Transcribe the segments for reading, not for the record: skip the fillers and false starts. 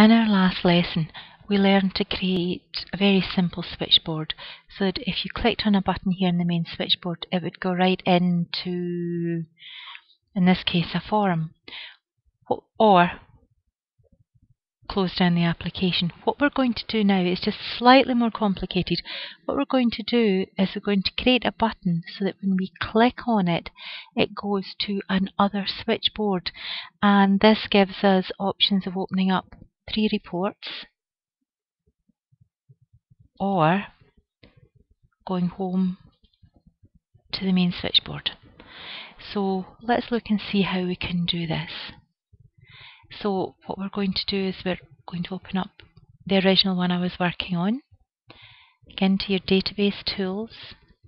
In our last lesson, we learned to create a very simple switchboard so that if you clicked on a button here in the main switchboard, it would go right into, in this case, a forum, or close down the application. What we're going to do now is just slightly more complicated. What we're going to do is we're going to create a button so that when we click on it, it goes to another switchboard. And this gives us options of opening up 3 reports or going home to the main switchboard. So let's look and see how we can do this. So what we're going to do is we're going to open up the original one I was working on, get into your database tools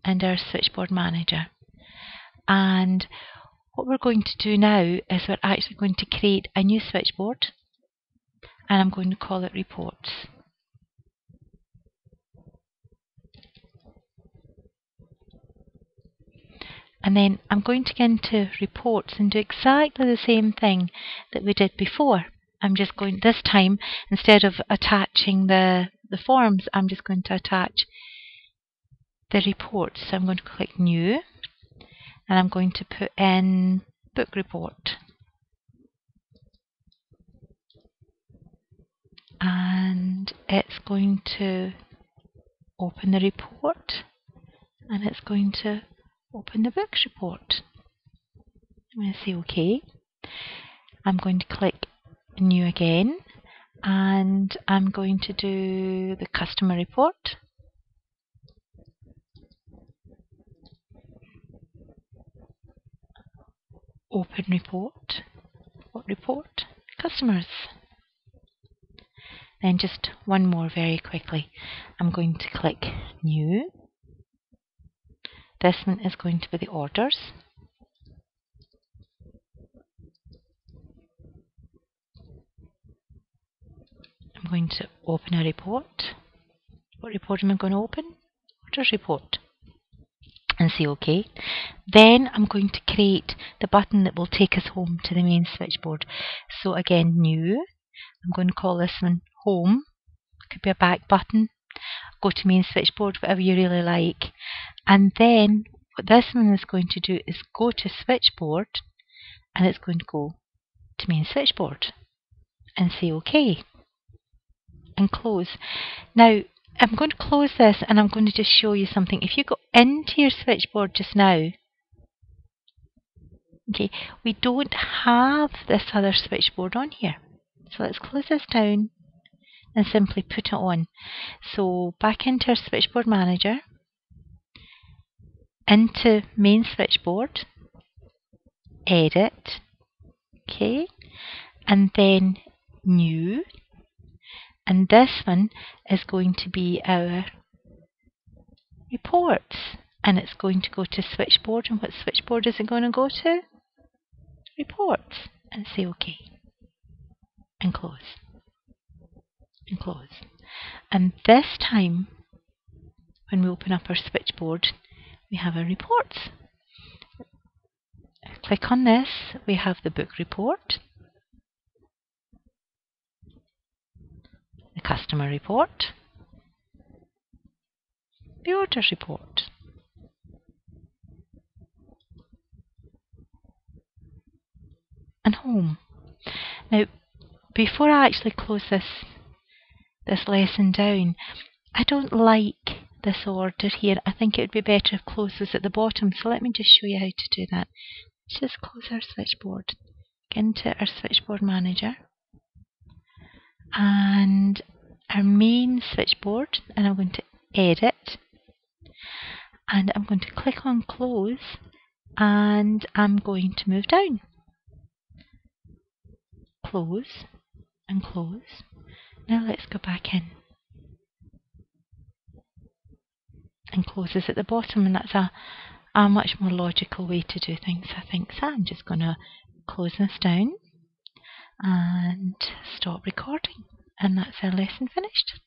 and our switchboard manager. And what we're going to do now is we're actually going to create a new switchboard, and I'm going to call it reports. And then I'm going to get into reports and do exactly the same thing that we did before. I'm just going, this time, instead of attaching the forms, I'm just going to attach the reports. So I'm going to click New, and I'm going to put in Book Report. And it's going to open the report, and it's going to open the books report. I'm going to say OK. I'm going to click New again, and I'm going to do the customer report. Open report. What report? Customers. Then just one more very quickly. I'm going to click New. This one is going to be the orders. I'm going to open a report. What report am I going to open? Orders report. And say OK. Then I'm going to create the button that will take us home to the main switchboard. So again, New. I'm going to call this one Home. It could be a back button. Go to main switchboard, whatever you really like. And then what this one is going to do is go to switchboard, and it's going to go to main switchboard. And say OK. And close. Now, I'm going to close this, and I'm going to just show you something. If you go into your switchboard just now, okay, we don't have this other switchboard on here. So let's close this down and simply put it on. So back into our switchboard manager, into main switchboard, edit, okay, and then New. And this one is going to be our reports, and it's going to go to switchboard. And what switchboard is it going to go to? Reports. And say OK. And close. And close. And this time, when we open up our switchboard, we have our reports. Click on this, we have the book report, the customer report, the orders report. And home. Now, before I actually close this lesson down, I don't like this order here. I think it would be better if close was at the bottom. So let me just show you how to do that. Let's just close our switchboard. Get into our switchboard manager and our main switchboard, and I'm going to edit, and I'm going to click on close, and I'm going to move down. Close and close. Now let's go back in. And close is at the bottom, and that's a much more logical way to do things, I think. So I'm just going to close this down and stop recording. And that's our lesson finished.